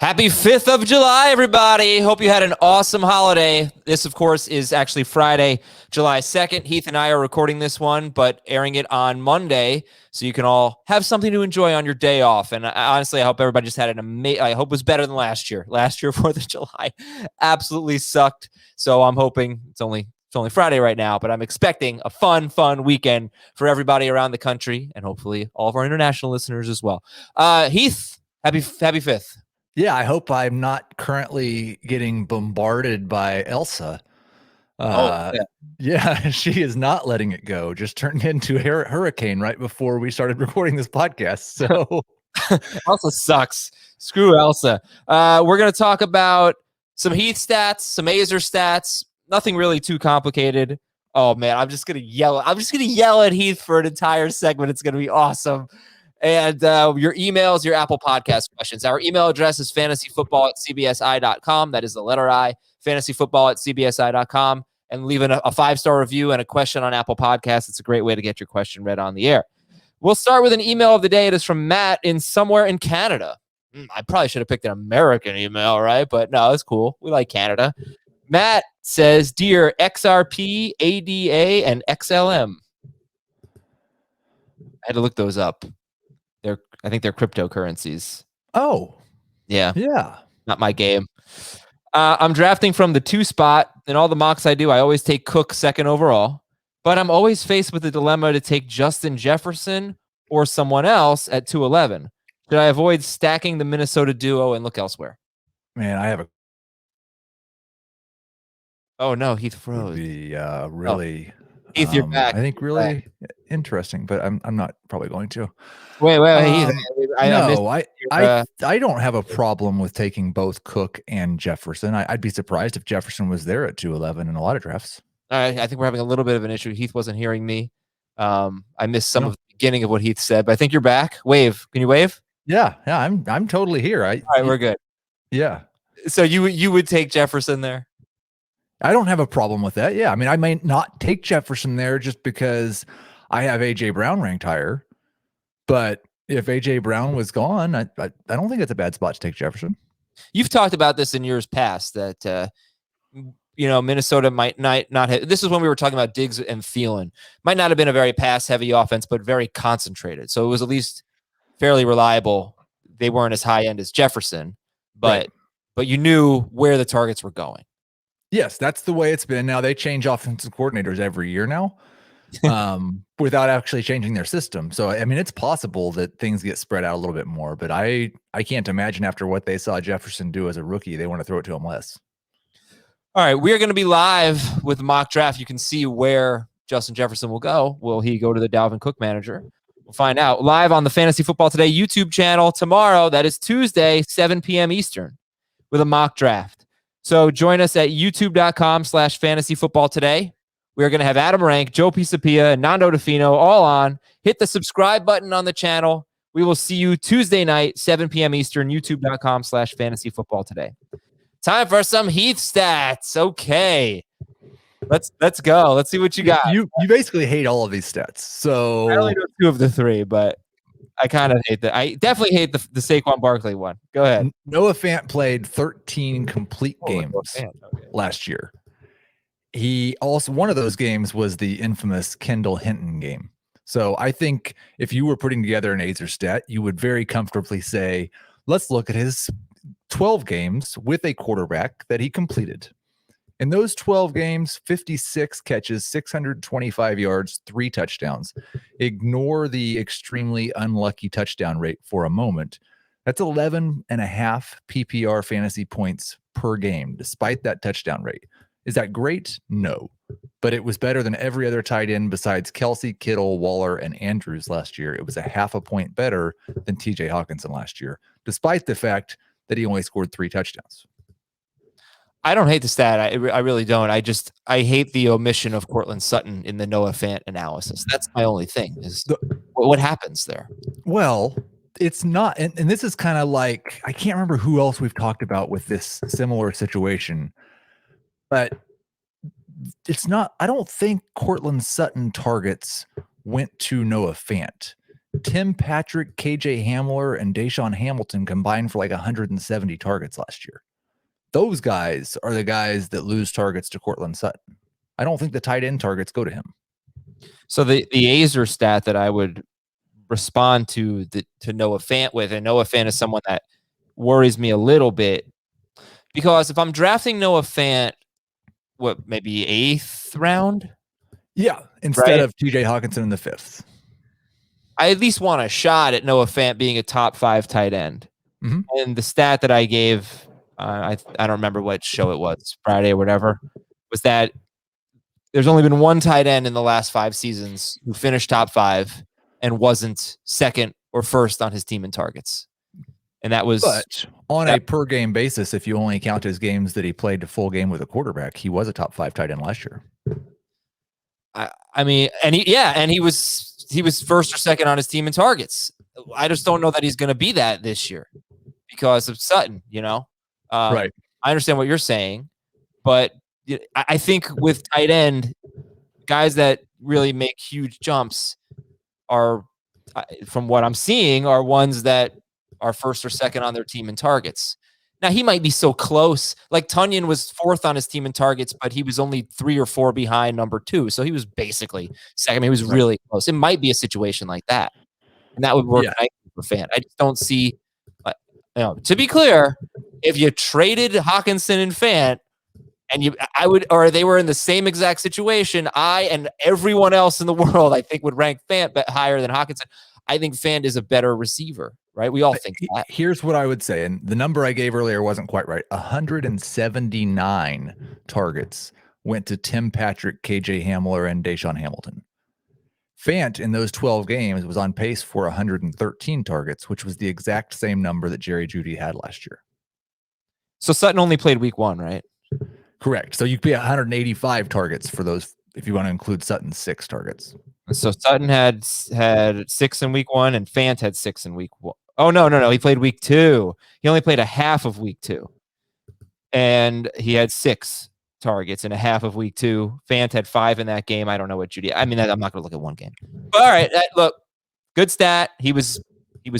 Happy 5th of July, everybody. Hope you had an awesome holiday. This, of course, is actually Friday, July 2nd. Heath and I are recording this one, but airing it on Monday, so you can all have something to enjoy on your day off. And honestly, I hope everybody just had an amazing, I hope it was better than last year. Last year, 4th of July absolutely sucked. So I'm hoping it's only Friday right now, but I'm expecting a fun weekend for everybody around the country and hopefully all of our international listeners as well. Heath, happy 5th. Yeah, I hope I'm not currently getting bombarded by Elsa. Yeah, she is not letting it go. Just turned into a hurricane right before we started recording this podcast. So Elsa sucks. Screw Elsa. We're going to talk about some Heath stats, some Azer stats. Nothing really too complicated. Oh, man, I'm just going to yell. I'm just going to yell at Heath for an entire segment. It's going to be awesome. And your emails, your Apple Podcast questions. Our email address is fantasyfootball@cbsi.com. That is the letter I, fantasyfootball@cbsi.com. And leave a 5-star review and a question on Apple Podcasts. It's a great way to get your question read on the air. We'll start with an email of the day. It is from Matt in somewhere in Canada. I probably should have picked an American email, right? But no, it's cool. We like Canada. Matt says, "Dear XRP, ADA, and XLM." I had to look those up. I think they're cryptocurrencies. Oh. Yeah. Yeah. Not my game. I'm drafting from the 2 spot. In all the mocks I do, I always take Cook second overall. But I'm always faced with the dilemma to take Justin Jefferson or someone else at 211. Should I avoid stacking the Minnesota duo and look elsewhere? Man, I have a... Oh, no, Heath froze. Be really... Heath, you're back. I think really interesting, but I'm not probably going to. Wait, Heath. I don't have a problem with taking both Cook and Jefferson. I'd be surprised if Jefferson was there at 211 in a lot of drafts. All right, I think we're having a little bit of an issue. Heath wasn't hearing me. I missed some of the beginning of what Heath said, but I think you're back. Wave. Can you wave? Yeah, I'm totally here. All right, we're good. Yeah. So you would take Jefferson there? I don't have a problem with that. Yeah, I mean, I might not take Jefferson there just because I have AJ Brown ranked higher. But if AJ Brown was gone, I don't think it's a bad spot to take Jefferson. You've talked about this in years past that Minnesota might not have. This is when we were talking about Diggs and Thielen. Might not have been a very pass-heavy offense, but very concentrated. So it was at least fairly reliable. They weren't as high end as Jefferson, but you knew where the targets were going. Yes, that's the way it's been. Now they change offensive coordinators every year now, without actually changing their system. So, I mean, it's possible that things get spread out a little bit more, but I can't imagine after what they saw Jefferson do as a rookie, they want to throw it to him less. All right, we are going to be live with the mock draft. You can see where Justin Jefferson will go. Will he go to the Dalvin Cook manager? We'll find out. Live on the Fantasy Football Today YouTube channel tomorrow. That is Tuesday, 7 p.m. Eastern, with a mock draft. So join us at youtube.com/fantasyfootballtoday. We are going to have Adam Rank, Joe Pisapia, and Nando DeFino all on. Hit the subscribe button on the channel. We will see you Tuesday night, 7 p.m. Eastern, youtube.com/fantasyfootballtoday. Time for some Heath stats. Okay. Let's go. Let's see what you got. You basically hate all of these stats. So I only know 2 of the 3, but I kind of hate that. I definitely hate the Saquon Barkley one. Go ahead. Noah Fant played 13 complete games last year. He also, one of those games was the infamous Kendall Hinton game. So I think if you were putting together an Azer stat, you would very comfortably say, let's look at his 12 games with a quarterback that he completed. In those 12 games, 56 catches, 625 yards, 3 touchdowns. Ignore the extremely unlucky touchdown rate for a moment. That's 11.5 PPR fantasy points per game, despite that touchdown rate. Is that great? No. But it was better than every other tight end besides Kelsey, Kittle, Waller, and Andrews last year. It was a 0.5 point better than TJ Hawkinson last year, despite the fact that he only scored 3 touchdowns. I don't hate the stat. I really don't. I hate the omission of Courtland Sutton in the Noah Fant analysis. That's my only thing is what happens there. Well, it's not. And this is kind of like, I can't remember who else we've talked about with this similar situation, but it's not, I don't think Courtland Sutton targets went to Noah Fant. Tim Patrick, KJ Hamler, and Deshaun Hamilton combined for like 170 targets last year. Those guys are the guys that lose targets to Cortland Sutton. I don't think the tight end targets go to him. So the Azer stat that I would respond to Noah Fant with, and Noah Fant is someone that worries me a little bit, because if I'm drafting Noah Fant, maybe 8th round? Yeah, instead of TJ Hawkinson in the 5th. I at least want a shot at Noah Fant being a top 5 tight end. Mm-hmm. And the stat that I gave, I don't remember what show it was, Friday or whatever, was that there's only been one tight end in the last 5 seasons who finished top 5 and wasn't second or first on his team in targets. And that was... But on a per-game basis, if you only count his games that he played a full game with a quarterback, he was a top 5 tight end last year. I mean, and he was first or second on his team in targets. I just don't know that he's going to be that this year because of Sutton, right. I understand what you're saying, but I think with tight end, guys that really make huge jumps are, from what I'm seeing, are ones that are first or second on their team in targets. Now, he might be so close. Like Tunyon was 4th on his team in targets, but he was only 3 or 4 behind number 2. So he was basically second. I mean, he was really close. It might be a situation like that. And that would work nicely for Fant. I just don't see, to be clear, if you traded Hawkinson and Fant, and they were in the same exact situation, I and everyone else in the world, I think, would rank Fant higher than Hawkinson. I think Fant is a better receiver, right? We all think that. Here's what I would say, and the number I gave earlier wasn't quite right. 179 targets went to Tim Patrick, KJ Hamler, and Deshaun Hamilton. Fant, in those 12 games, was on pace for 113 targets, which was the exact same number that Jerry Jeudy had last year. So Sutton only played week 1, right? Correct. So you could be 185 targets for those if you want to include Sutton's 6 targets. So Sutton had 6 in week 1, and Fant had 6 in week 1. Oh, no. He played week 2. He only played a half of week 2. And he had 6 targets in a half of week 2. Fant had 5 in that game. I don't know what Jeudy. I mean, I'm not going to look at one game. But all right, look, good stat. He was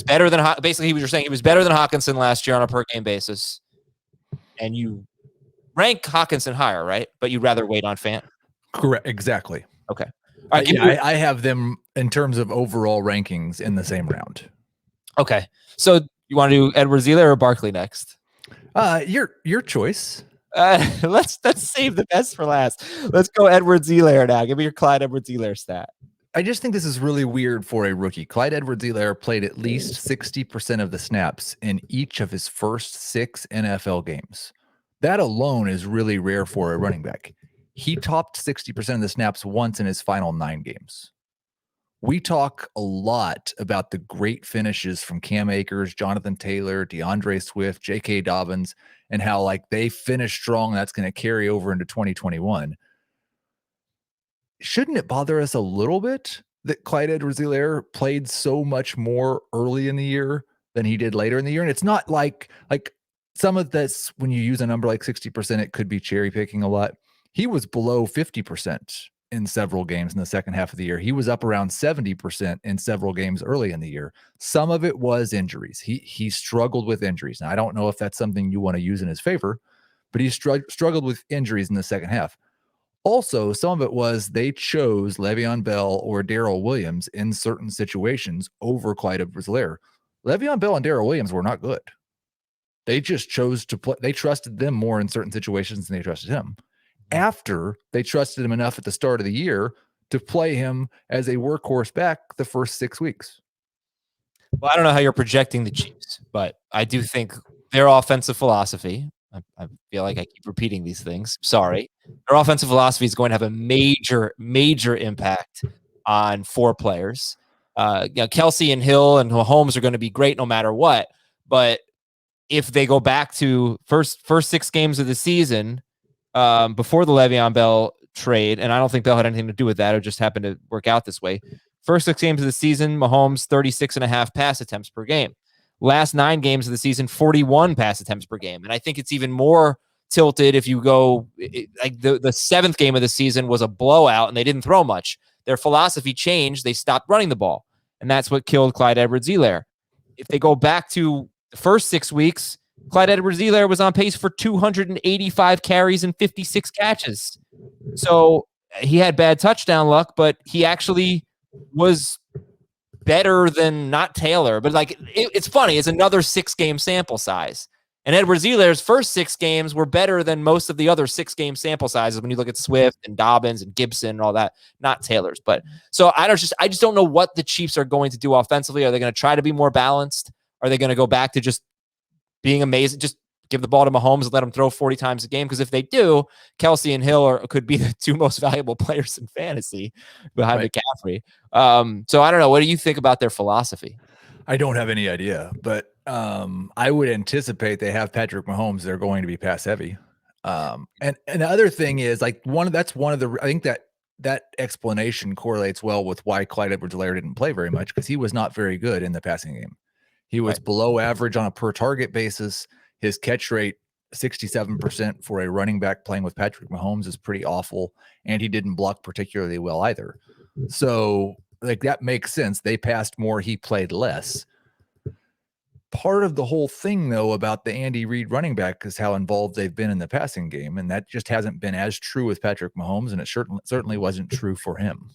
better than basically. You're saying he was better than Hawkinson last year on a per game basis, and you rank Hawkinson higher, right? But you'd rather wait on Fant. Correct. Exactly. Okay. All right, I have them in terms of overall rankings in the same round. Okay. So you want to do Edwards-Helaire or Barkley next? Your choice. Let's save the best for last. Let's go Edwards-Helaire now. Give me your Clyde Edwards-Helaire stat. I just think this is really weird for a rookie. Clyde Edwards-Helaire played at least 60% of the snaps in each of his first 6 NFL games. That alone is really rare for a running back. He topped 60% of the snaps once in his final 9 games. We talk a lot about the great finishes from Cam Akers, Jonathan Taylor, DeAndre Swift, J.K. Dobbins, and how they finish strong. That's going to carry over into 2021. Shouldn't it bother us a little bit that Clyde Edwards-Helaire played so much more early in the year than he did later in the year? And it's not like some of this, when you use a number like 60%, it could be cherry picking a lot. He was below 50% in several games in the second half of the year. He was up around 70% in several games early in the year. Some of it was injuries. He struggled with injuries. Now, I don't know if that's something you want to use in his favor, but he struggled with injuries in the second half. Also, some of it was they chose Le'Veon Bell or Darrell Williams in certain situations over Clyde Edwards-Helaire. Le'Veon Bell and Darrell Williams were not good. They just chose to play. They trusted them more in certain situations than they trusted him. After they trusted him enough at the start of the year to play him as a workhorse back the first 6 weeks. Well, I don't know how you're projecting the Chiefs, but I do think their offensive philosophy, I feel like I keep repeating these things. Sorry. Their offensive philosophy is going to have a major, major impact on 4 players. Kelsey and Hill and Mahomes are going to be great no matter what. But if they go back to first 6 games of the season, before the Le'Veon Bell trade, and I don't think Bell had anything to do with that. It just happened to work out this way. First 6 games of the season, Mahomes 36.5 pass attempts per game. Last 9 games of the season, 41 pass attempts per game. And I think it's even more tilted if you go like the 7th game of the season was a blowout and they didn't throw much. Their philosophy changed. They stopped running the ball. and that's what killed Clyde Edwards-Helaire. If they go back to the first 6 weeks, Clyde Edwards-Helaire was on pace for 285 carries and 56 catches. So he had bad touchdown luck, but he actually was better than not Taylor. But like, it's funny. It's another 6-game sample size. And Edwards-Helaire's first 6 games were better than most of the other 6-game sample sizes when you look at Swift and Dobbins and Gibson and all that, not Taylor's. But so I just don't know what the Chiefs are going to do offensively. Are they going to try to be more balanced? Are they going to go back to just being amazing? Just give the ball to Mahomes and let him throw 40 times a game? Because if they do, Kelsey and Hill could be the 2 most valuable players in fantasy behind McCaffrey. So I don't know. What do you think about their philosophy? I don't have any idea, but I would anticipate they have Patrick Mahomes. They're going to be pass heavy. And the other thing is like I think that explanation correlates well with why Clyde Edwards-Helaire didn't play very much, because he was not very good in the passing game. He was below average on a per target basis. His catch rate, 67% for a running back playing with Patrick Mahomes, is pretty awful. And he didn't block particularly well either. So like that makes sense. They passed more, he played less. Part of the whole thing, though, about the Andy Reid running back is how involved they've been in the passing game. And that just hasn't been as true with Patrick Mahomes. And it certainly wasn't true for him.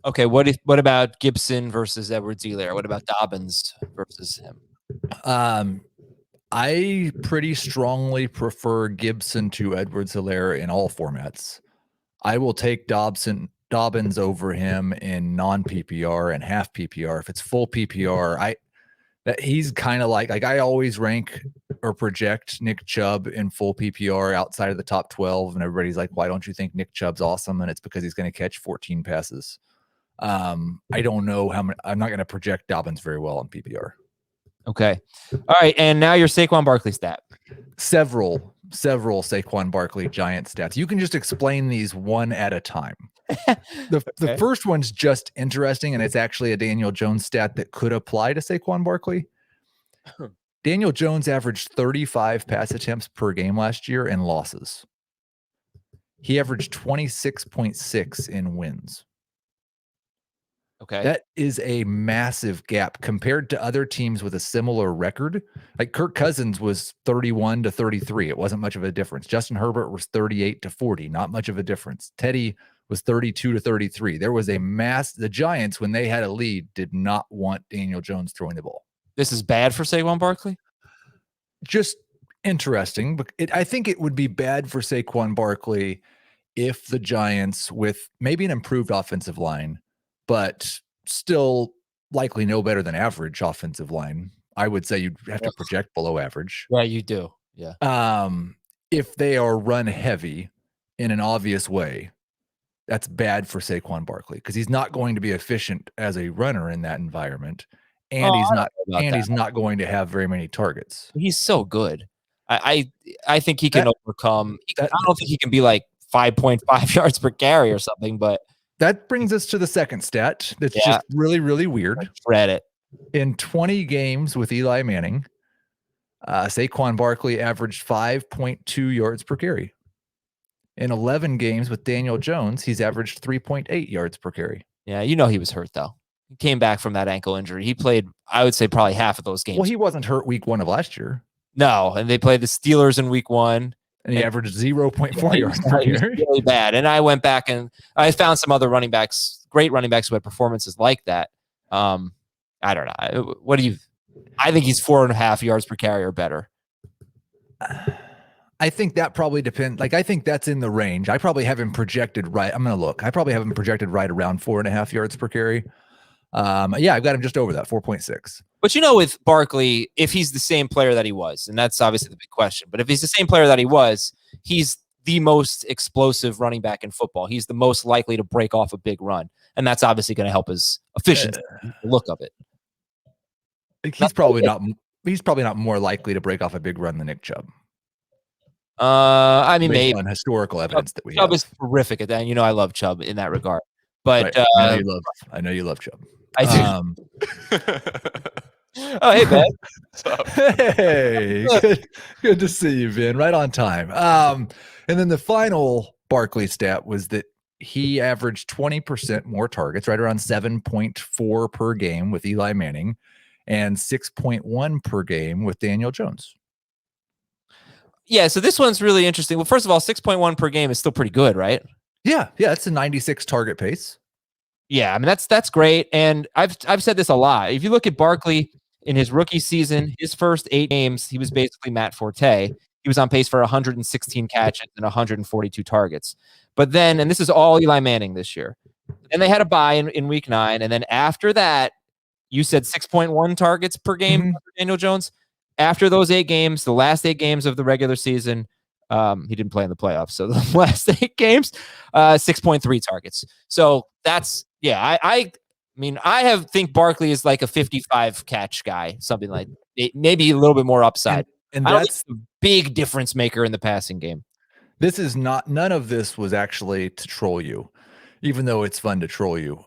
Okay, what about Gibson versus Edwards-Helaire? What about Dobbins versus him? I pretty strongly prefer Gibson to Edwards-Helaire in all formats. I will take Dobbins over him in non-PPR and half PPR. If it's full PPR, he's kind of like I always rank or project Nick Chubb in full PPR outside of the top 12, and everybody's like, why don't you think Nick Chubb's awesome? And it's because he's going to catch 14 passes. I don't know how many. I'm not going to project Dobbins very well on PPR. Okay. All right. And now your Saquon Barkley stat. Several Saquon Barkley giant stats. You can just explain these one at a time. The first one's just interesting, and it's actually a Daniel Jones stat that could apply to Saquon Barkley. Daniel Jones averaged 35 pass attempts per game last year in losses. He averaged 26.6 in wins. Okay. That is a massive gap compared to other teams with a similar record. Like Kirk Cousins was 31 to 33. It wasn't much of a difference. Justin Herbert was 38 to 40. Not much of a difference. Teddy was 32 to 33. There was a the Giants, when they had a lead, did not want Daniel Jones throwing the ball. This is bad for Saquon Barkley? Just interesting. But I think it would be bad for Saquon Barkley if the Giants, with maybe an improved offensive line, but still likely no better than average offensive line. I would say you'd have to project below average. Yeah, you do. Yeah. If they are run heavy in an obvious way, that's bad for Saquon Barkley because he's not going to be efficient as a runner in that environment, and he's not going to have very many targets. He's so good. I think he can overcome. I don't think he can be like 5.5 yards per carry or something, but. That brings us to the second stat that's just really, really weird. Read it. In 20 games with Eli Manning, Saquon Barkley averaged 5.2 yards per carry. In 11 games with Daniel Jones, he's averaged 3.8 yards per carry. Yeah, you know he was hurt, though. He came back from that ankle injury. He played, I would say, probably half of those games. Well, he wasn't hurt week 1 of last year. No, and they played the Steelers in week 1. And he averaged 0.4 yards per carry. Really bad. And I went back and I found some other running backs, great running backs who had performances like that. I don't know. I think he's 4.5 yards per carry or better. I think that probably depends. Like, I think that's in the range. I probably have him projected right. I'm going to look. I probably have him projected right around 4.5 yards per carry. Yeah, I've got him just over that, 4.6. But with Barkley, if he's the same player that he was, and that's obviously the big question, but if he's the same player that he was, he's the most explosive running back in football. He's the most likely to break off a big run, and that's obviously going to help his efficiency, the look of it. He's probably not more likely to break off a big run than Nick Chubb. I mean, maybe on historical evidence that we Chubb have. is terrific at that, and I love Chubb in that regard. But right. I know you love Chubb. I do. Oh, hey, Ben. What's up? Hey, good to see you, Ben. Right on time. And then the final Barkley stat was that he averaged 20% more targets, right around 7.4 per game with Eli Manning and 6.1 per game with Daniel Jones. Yeah, so this one's really interesting. Well, first of all, 6.1 per game is still pretty good, right? Yeah, it's a 96 target pace. Yeah, I mean that's great. And I've said this a lot. If you look at Barkley in his rookie season, his first 8 games, he was basically Matt Forte. He was on pace for 116 catches and 142 targets. But then, and this is all Eli Manning this year, and they had a bye in week 9. And then after that, you said 6.1 targets per game for Daniel Jones. After those 8 games, the last 8 games of the regular season, he didn't play in the playoffs. So the last 8 games, 6.3 targets. So that's, yeah, I mean, I think Barkley is like a 55 catch guy, something like maybe a little bit more upside. And I don't that's think a big difference maker in the passing game. This is not, none of this was actually to troll you, even though it's fun to troll you.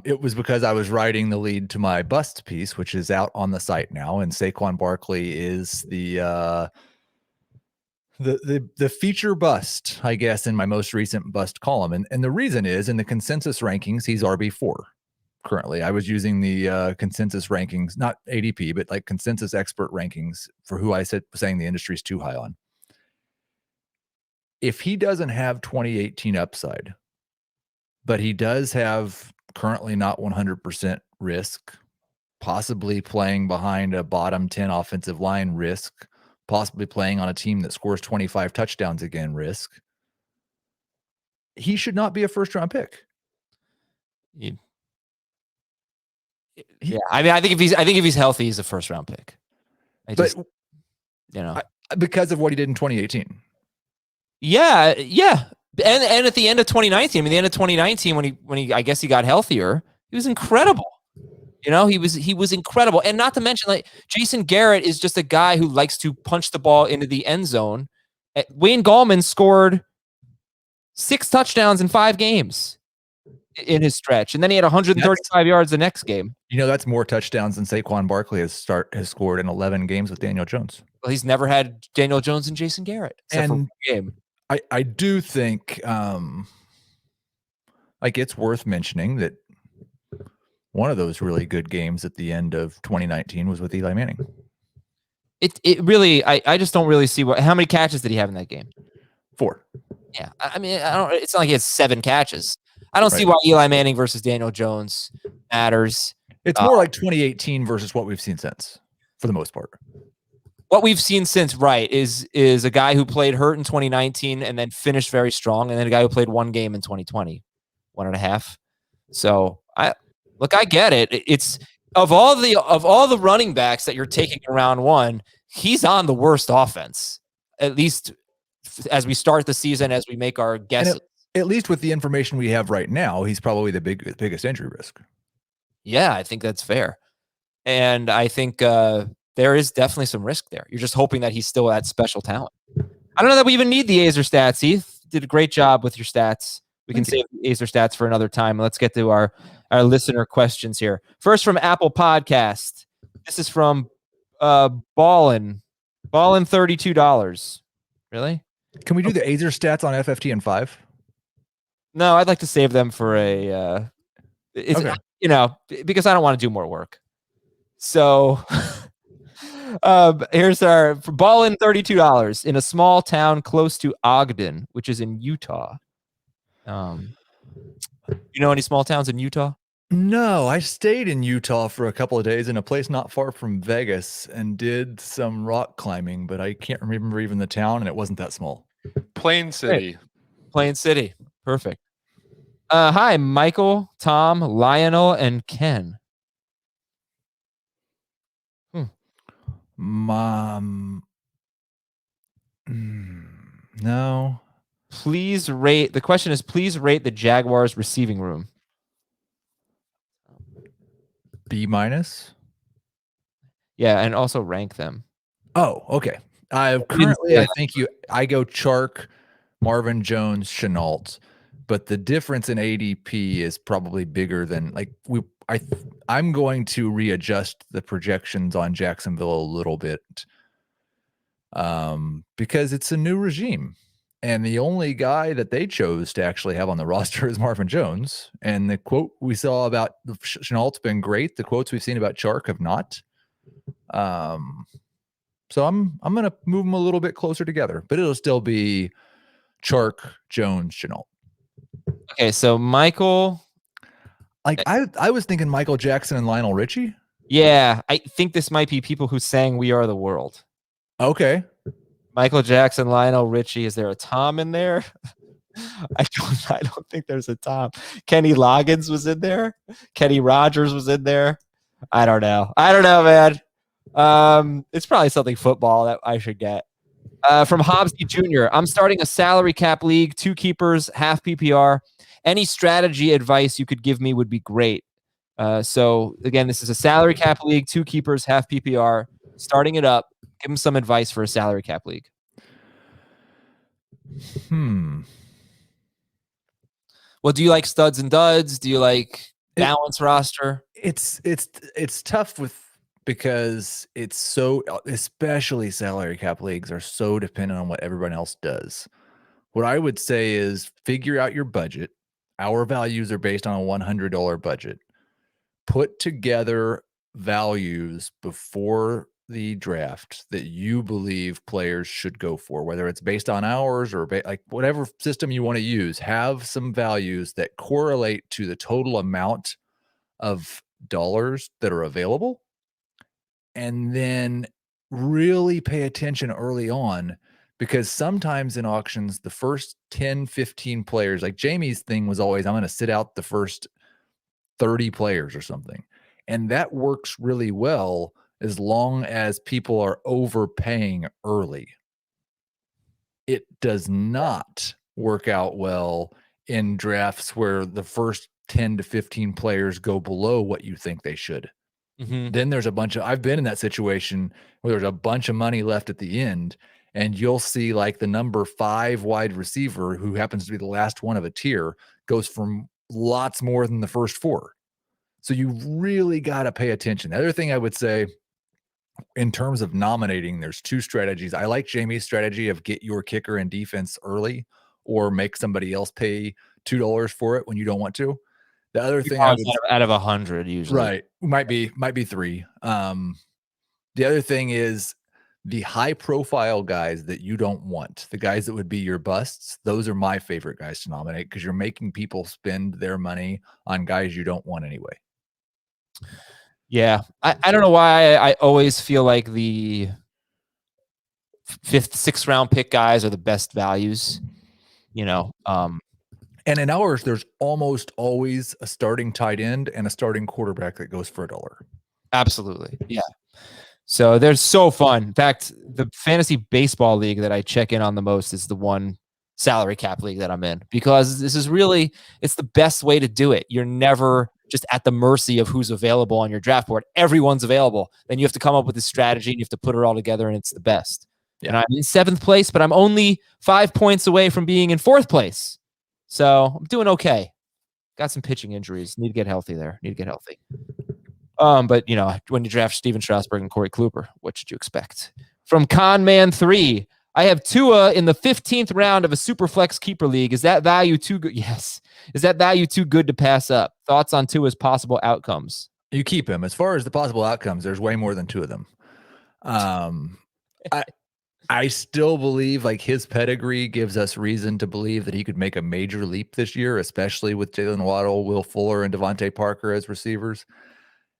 It was because I was writing the lead to my bust piece, which is out on the site now. And Saquon Barkley is the feature bust, I guess, in my most recent bust column. And the reason is in the consensus rankings, he's RB4 currently. I was using the consensus rankings, not ADP, but like consensus expert rankings for who I said saying the industry's too high on. If he doesn't have 2018 upside, but he does have currently not 100% risk, possibly playing behind a bottom 10 offensive line risk, possibly playing on a team that scores 25 touchdowns again risk, he should not be a first-round pick. Yeah, I mean, I think if he's healthy, he's a first-round pick. Because of what he did in 2018. Yeah. And at the end of 2019, I mean, the end of 2019, when he I guess he got healthier, he was incredible. You know, he was incredible. And not to mention, like, Jason Garrett is just a guy who likes to punch the ball into the end zone. Wayne Gallman scored 6 touchdowns in 5 games in his stretch, and then he had 135 yards the next game. You know, that's more touchdowns than Saquon Barkley has scored in 11 games with Daniel Jones. Well, he's never had Daniel Jones and Jason Garrett except for one game. I do think like it's worth mentioning that one of those really good games at the end of 2019 was with Eli Manning. It really, I just don't really see how many catches did he have in that game? 4. Yeah, I mean, it's not like he has 7 catches. I don't see why Eli Manning versus Daniel Jones matters. It's more like 2018 versus what we've seen since, for the most part. What we've seen since, right, is a guy who played hurt in 2019 and then finished very strong, and then a guy who played 1 game in 2020, 1.5. So I get it. It's of all the running backs that you're taking in round 1, he's on the worst offense, at least as we start the season, as we make our guesses. At least with the information we have right now, he's probably the biggest injury risk. Yeah, I think that's fair. And I think there is definitely some risk there. You're just hoping that he's still that special talent. I don't know that we even need the Azer stats. Heath did a great job with your stats. We can save the Azer stats for another time. Let's get to our listener questions here. First from Apple Podcast. This is from Ballin $32. Really? Can we do the Azer stats on FFT and 5? No, I'd like to save them for a you know, because I don't want to do more work. So here's our for Ballin $32 in a small town close to Ogden, which is in Utah. You know any small towns in Utah? No, I stayed in Utah for a couple of days in a place not far from Vegas and did some rock climbing, but I can't remember even the town, and it wasn't that small. Plain City. Great. Plain City. Perfect. Hi, Michael, Tom, Lionel, and Ken. Mom. No. Please rate. The question is, please rate the Jaguars receiving room. B-. Yeah, and also rank them. Oh, okay. I think I go Chark, Marvin Jones, Chenault, but the difference in ADP is probably bigger than I'm going to readjust the projections on Jacksonville a little bit because it's a new regime. And the only guy that they chose to actually have on the roster is Marvin Jones. And the quote we saw about Chenault's been great. The quotes we've seen about Chark have not. So I'm going to move them a little bit closer together, but it'll still be Chark, Jones, Chenault. Okay, so Michael. Like I was thinking Michael Jackson and Lionel Richie. Yeah, I think this might be people who sang "We Are the World." Okay. Michael Jackson, Lionel Richie. Is there a Tom in there? I don't think there's a Tom. Kenny Loggins was in there. Kenny Rogers was in there. I don't know, man. It's probably something football that I should get. From Hobbsy Jr. I'm starting a salary cap league, 2 keepers, half PPR. Any strategy advice you could give me would be great. So again, this is a salary cap league, 2 keepers, half PPR. Starting it up. Give him some advice for a salary cap league. Well, do you like studs and duds? Do you like balance roster? It's tough because it's so, especially salary cap leagues are so dependent on what everyone else does. What I would say is figure out your budget. Our values are based on a $100 budget. Put together values before the draft that you believe players should go for, whether it's based on ours or like whatever system you want to use. Have some values that correlate to the total amount of dollars that are available, and then really pay attention early on, because sometimes in auctions, the first 10, 15 players, like Jamie's thing was always, I'm going to sit out the first 30 players or something. And that works really well as long as people are overpaying early. It does not work out well in drafts where the first 10 to 15 players go below what you think they should. Then there's I've been in that situation where there's a bunch of money left at the end, and you'll see like the number 5 wide receiver, who happens to be the last one of a tier, goes from lots more than the first 4. So you really got to pay attention. The other thing I would say in terms of nominating, there's 2 strategies. I like Jamie's strategy of get your kicker and defense early, or make somebody else pay $2 for it when you don't want to. The other thing out of 100 usually, right, might be 3. The other thing is the high profile guys that you don't want, the guys that would be your busts. Those are my favorite guys to nominate, because you're making people spend their money on guys you don't want anyway. Yeah, I don't know why I always feel like the 5th, 6th round pick guys are the best values, And in ours, there's almost always a starting tight end and a starting quarterback that goes for $1. Absolutely. Yeah. So they're so fun. In fact, the fantasy baseball league that I check in on the most is the one salary cap league that I'm in, because this is really, it's the best way to do it. You're never just at the mercy of who's available on your draft board. Everyone's available. Then you have to come up with this strategy and you have to put it all together, and it's the best. Yeah. And I'm in 7th place, but I'm only 5 points away from being in 4th place. So I'm doing okay. Got some pitching injuries. Need to get healthy there. But when you draft Steven Strasburg and Corey Kluber, what should you expect? From Conman 3, I have Tua in the 15th round of a Superflex keeper league. Is that value too good? Yes. Is that value too good to pass up? Thoughts on Tua's possible outcomes? You keep him. As far as the possible outcomes, there's way more than 2 of them. I still believe like his pedigree gives us reason to believe that he could make a major leap this year, especially with Jalen Waddle, Will Fuller, and Devontae Parker as receivers.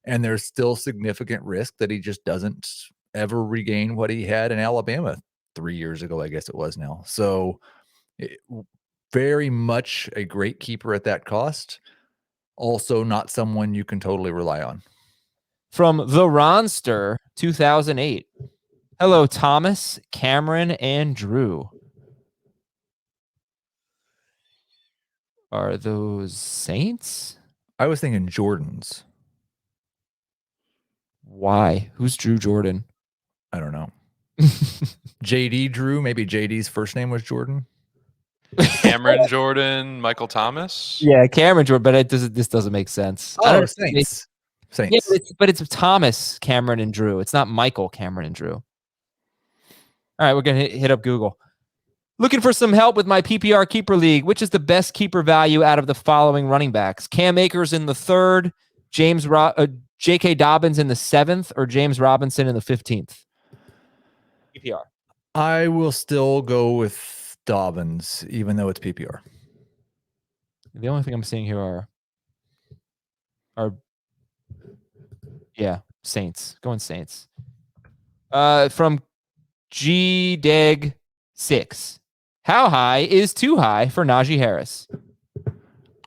And there's still significant risk that he just doesn't ever regain what he had in Alabama 3 years ago, I guess it was now. So very much a great keeper at that cost. Also not someone you can totally rely on. From the Ronster 2008. Hello, Thomas, Cameron, and Drew. Are those Saints? I was thinking Jordans. Why? Who's Drew Jordan? I don't know. JD Drew. Maybe JD's first name was Jordan. Cameron Jordan, Michael Thomas. Yeah, Cameron Jordan, but this doesn't make sense. Oh, Saints. Yeah, but it's Thomas, Cameron, and Drew. It's not Michael, Cameron, and Drew. All right, we're going to hit up Google. Looking for some help with my PPR keeper league. Which is the best keeper value out of the following running backs? Cam Akers in the 3rd, J.K. Dobbins in the 7th, or James Robinson in the 15th? PPR. I will still go with Dobbins, even though it's PPR. The only thing I'm seeing here are Saints. Going Saints. From GDeg6. How high is too high for Najee Harris?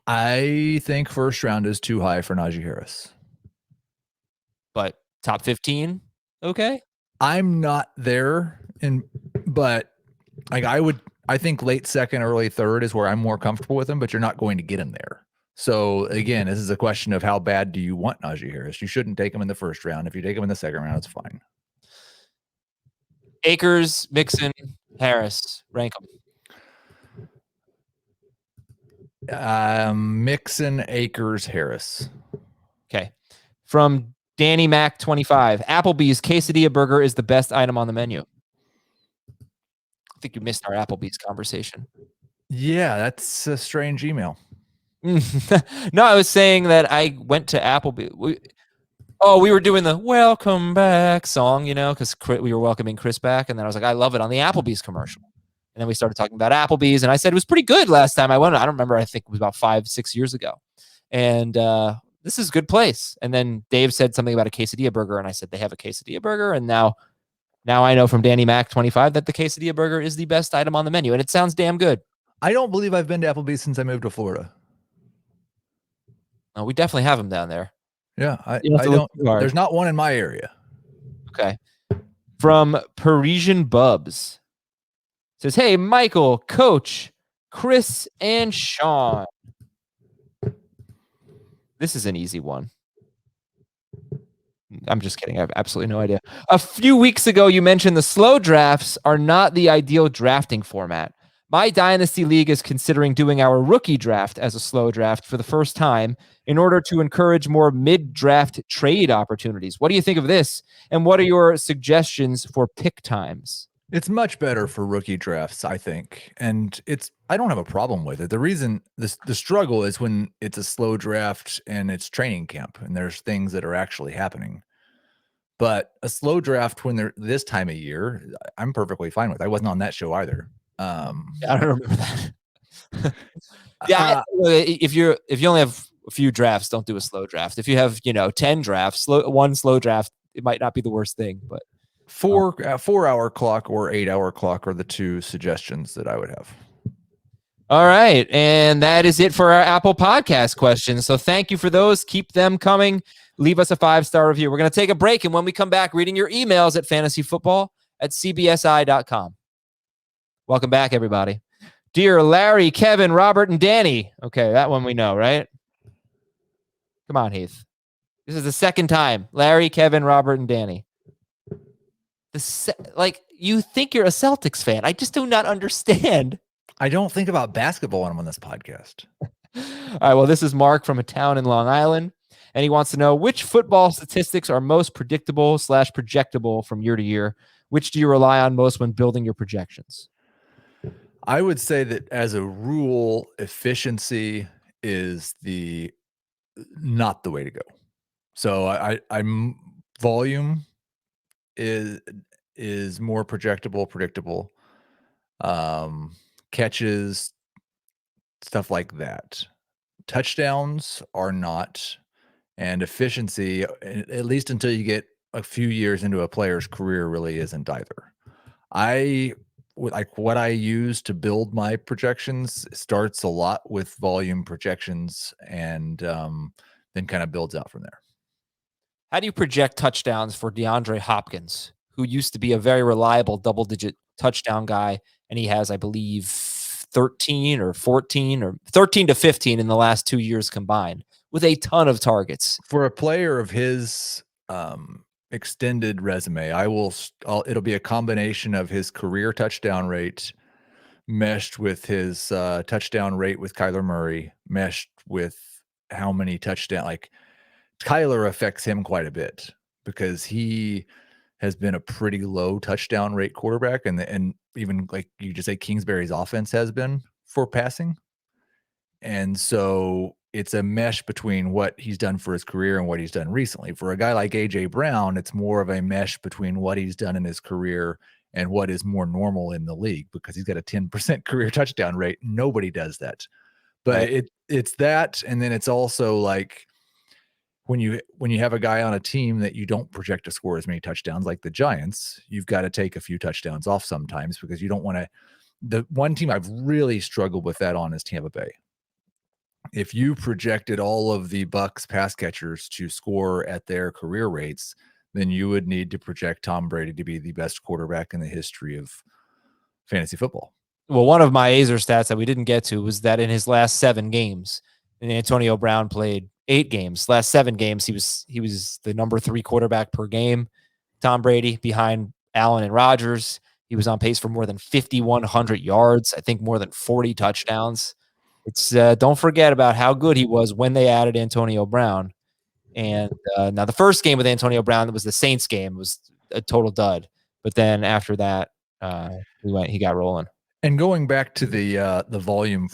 I think first round is too high for Najee Harris. But top 15, okay? I'm not there, but like I think late second, early third is where I'm more comfortable with him, but you're not going to get him there. So again, this is a question of how bad do you want Najee Harris? You shouldn't take him in the first round. If you take him in the second round, it's fine. Akers, Mixon, Harris, rank them. Mixon, Akers, Harris. Okay. From Danny Mac 25, Applebee's quesadilla burger is the best item on the menu. I think you missed our Applebee's conversation. Yeah, that's a strange email. No, I was saying that I went to Applebee's. We were doing the welcome back song, because we were welcoming Chris back. And then I was like, I love it on the Applebee's commercial. And then we started talking about Applebee's. And I said it was pretty good last time I went. I don't remember. I think it was about 5-6 years ago. And this is a good place. And then Dave said something about a quesadilla burger. And I said, they have a quesadilla burger. And now I know from Danny Mac 25 that the quesadilla burger is the best item on the menu. And it sounds damn good. I don't believe I've been to Applebee's since I moved to Florida. Oh, we definitely have them down there. Yeah, I don't. There's not one in my area. Okay. From Parisian Bubs. Says, hey, Michael, Coach, Chris, and Sean. This is an easy one. I'm just kidding. I have absolutely no idea. A few weeks ago, you mentioned the slow drafts are not the ideal drafting format. My Dynasty League is considering doing our rookie draft as a slow draft for the first time in order to encourage more mid-draft trade opportunities. What do you think of this? And what are your suggestions for pick times? It's much better for rookie drafts, I think. And I don't have a problem with it. The reason the struggle is when it's a slow draft and it's training camp and there's things that are actually happening. But a slow draft when they're this time of year, I'm perfectly fine with. I wasn't on that show either. I don't remember that. If you only have a few drafts, don't do a slow draft. If you have 10 drafts, one slow draft, it might not be the worst thing. But 4-hour clock or 8-hour clock are the two suggestions that I would have. All right, and that is it for our Apple Podcast questions. So thank you for those. Keep them coming. Leave us a 5-star review. We're going to take a break, and when we come back, reading your emails at fantasyfootball@cbsi.com. Welcome back, everybody. Dear Larry, Kevin, Robert, and Danny. Okay, that one we know, right? Come on, Heath. This is the second time. Larry, Kevin, Robert, and Danny. You think you're a Celtics fan. I just do not understand. I don't think about basketball when I'm on this podcast. All right, well, this is Mark from a town in Long Island, and he wants to know which football statistics are most predictable/projectable from year to year. Which do you rely on most when building your projections? I would say that as a rule, efficiency is not the way to go. So I'm volume is more predictable. Catches, stuff like that. Touchdowns are not, and efficiency, at least until you get a few years into a player's career, really isn't either. What I use to build my projections starts a lot with volume projections and then kind of builds out from there. How do you project touchdowns for DeAndre Hopkins, who used to be a very reliable double-digit touchdown guy, and he has, I believe, 13 or 14 or 13 to 15 in the last 2 years combined with a ton of targets? For a player of his extended resume, it'll be a combination of his career touchdown rate meshed with his touchdown rate with Kyler Murray, meshed with how many touchdowns. Like Kyler affects him quite a bit because he has been a pretty low touchdown rate quarterback, and even like you just say Kingsbury's offense has been for passing. And so it's a mesh between what he's done for his career and what he's done recently. For a guy like AJ Brown, it's more of a mesh between what he's done in his career and what is more normal in the league, because he's got a 10% career touchdown rate. Nobody does that. But it's that, and then it's also like when you have a guy on a team that you don't project to score as many touchdowns, like the Giants, you've got to take a few touchdowns off sometimes, because you don't want to. The one team I've really struggled with that on is Tampa Bay. If you projected all of the Bucs pass catchers to score at their career rates, then you would need to project Tom Brady to be the best quarterback in the history of fantasy football. Well, one of my Azer stats that we didn't get to was that in his last 7 games, and Antonio Brown played 8 games. Last 7 games, he was the number 3 quarterback per game. Tom Brady behind Allen and Rodgers. He was on pace for more than 5,100 yards. I think more than 40 touchdowns. It's don't forget about how good he was when they added Antonio Brown. And now the first game with Antonio Brown, that was the Saints game, was a total dud. But then after that, he got rolling. And going back to the volume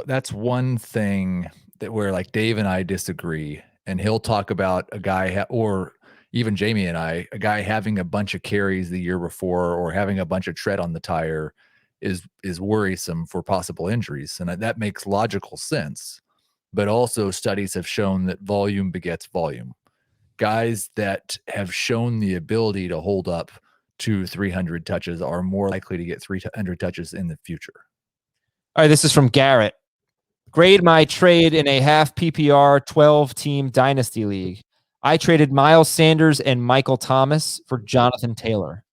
that's one thing that where like Dave and I disagree, and he'll talk about a guy or even Jamie and I, a guy having a bunch of carries the year before or having a bunch of tread on the tire is worrisome for possible injuries. And that makes logical sense. But also studies have shown that volume begets volume. Guys that have shown the ability to hold up to 300 touches are more likely to get 300 touches in the future. All right, this is from Garrett. Grade my trade in a half PPR 12-team Dynasty League. I traded Miles Sanders and Michael Thomas for Jonathan Taylor.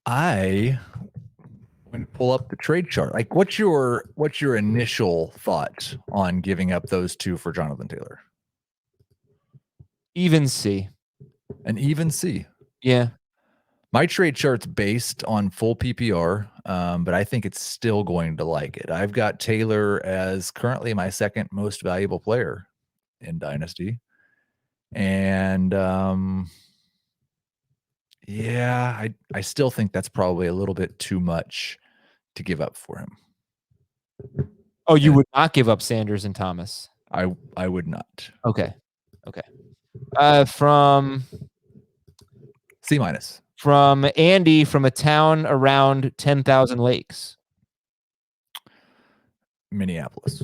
I want to pull up the trade chart. Like, what's your initial thought on giving up those two for Jonathan Taylor? Even C. An even C. Yeah. My trade chart's based on full PPR, but I think it's still going to like it. I've got Taylor as currently my second most valuable player in Dynasty. And yeah, I still think that's probably a little bit too much to give up for him. Oh, you would not give up Sanders and Thomas? I would not. Okay. From C-. From Andy from a town around 10,000 lakes. Minneapolis.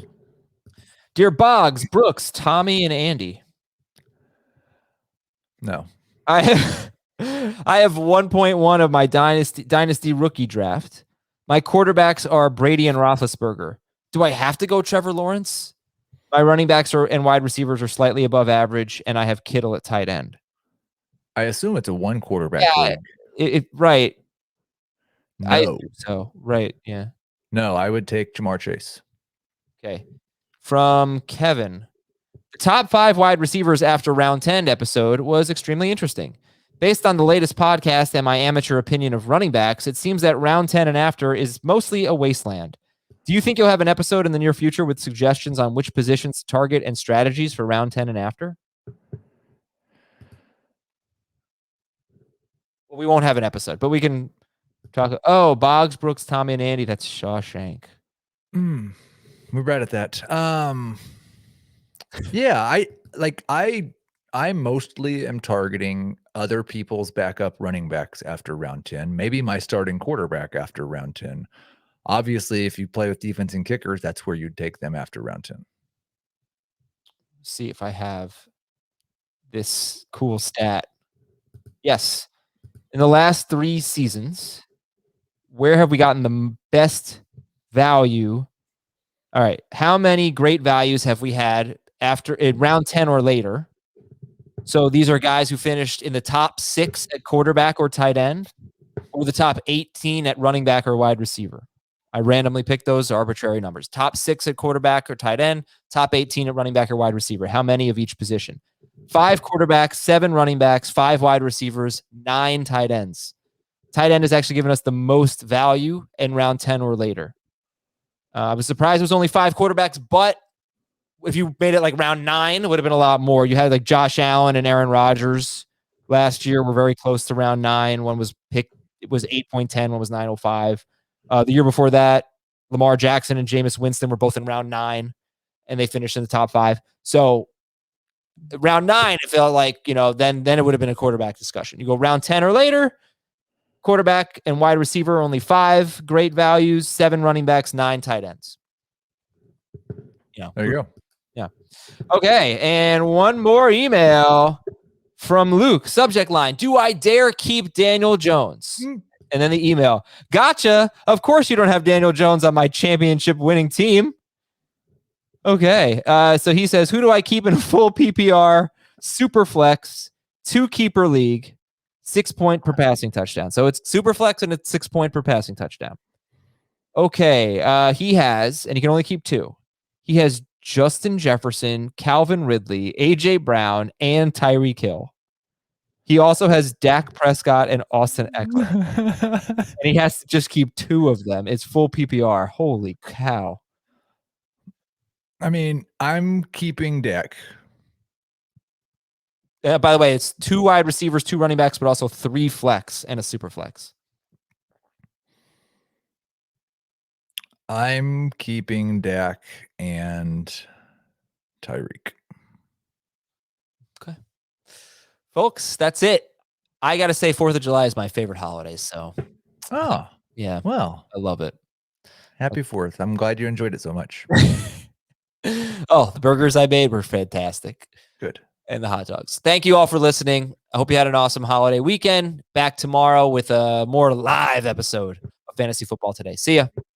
Dear Boggs, Brooks, Tommy, and Andy. No. I have 1.1 of my dynasty rookie draft. My quarterbacks are Brady and Roethlisberger. Do I have to go Trevor Lawrence? My running backs and wide receivers are slightly above average, and I have Kittle at tight end. I assume it's a one quarterback league. Right. No. I assume so. Right. Yeah. No, I would take Jamar Chase. Okay. From Kevin. The top 5 wide receivers after round 10 episode was extremely interesting. Based on the latest podcast and my amateur opinion of running backs, it seems that round 10 and after is mostly a wasteland. Do you think you'll have an episode in the near future with suggestions on which positions to target and strategies for round 10 and after? Well, we won't have an episode, but we can talk. Oh, Boggs, Brooks, Tommy, and Andy. That's Shawshank. We're right at that. Yeah, I mostly am targeting other people's backup running backs after round 10, maybe my starting quarterback after round 10. Obviously, if you play with defense and kickers, that's where you'd take them after round 10. See if I have this cool stat. Yes. In the last 3 seasons, where have we gotten the best value? All right. How many great values have we had after round 10 or later? So these are guys who finished in the top 6 at quarterback or tight end, or the top 18 at running back or wide receiver. I randomly picked those arbitrary numbers. Top 6 at quarterback or tight end, top 18 at running back or wide receiver. How many of each position? 5 quarterbacks, 7 running backs, 5 wide receivers, 9 tight ends. Tight end has actually given us the most value in round 10 or later. I was surprised it was only 5 quarterbacks, but if you made it like round 9, it would have been a lot more. You had like Josh Allen and Aaron Rodgers, last year were very close to round 9. One was picked, it was 8.10, one was 9.05. The year before that, Lamar Jackson and Jameis Winston were both in round 9, and they finished in the top 5. So round 9, it felt like, then it would have been a quarterback discussion. You go round 10 or later, quarterback and wide receiver, only 5 great values, 7 running backs, 9 tight ends. There you go. Yeah. Okay. And one more email from Luke. Subject line: do I dare keep Daniel Jones? And then the email: gotcha. Of course you don't have Daniel Jones on my championship winning team. Okay. So he says, who do I keep in full PPR, super flex, 2-keeper league, 6-point per passing touchdown? So it's super flex and it's 6-point per passing touchdown. Okay. He has, and he can only keep 2. He has Justin Jefferson, Calvin Ridley, AJ Brown, and Tyreek Hill. He also has Dak Prescott and Austin Eckler. And he has to just keep 2 of them. It's full PPR. Holy cow. I mean, I'm keeping Dak. By the way, it's 2 wide receivers, 2 running backs, but also 3 flex and a super flex. I'm keeping Dak and Tyreek. Okay. Folks, that's it. I got to say 4th of July is my favorite holiday. So, yeah, well, I love it. Happy 4th. I'm glad you enjoyed it so much. Oh, the burgers I made were fantastic. Good. And the hot dogs. Thank you all for listening. I hope you had an awesome holiday weekend. Back tomorrow with a more live episode of Fantasy Football Today. See ya.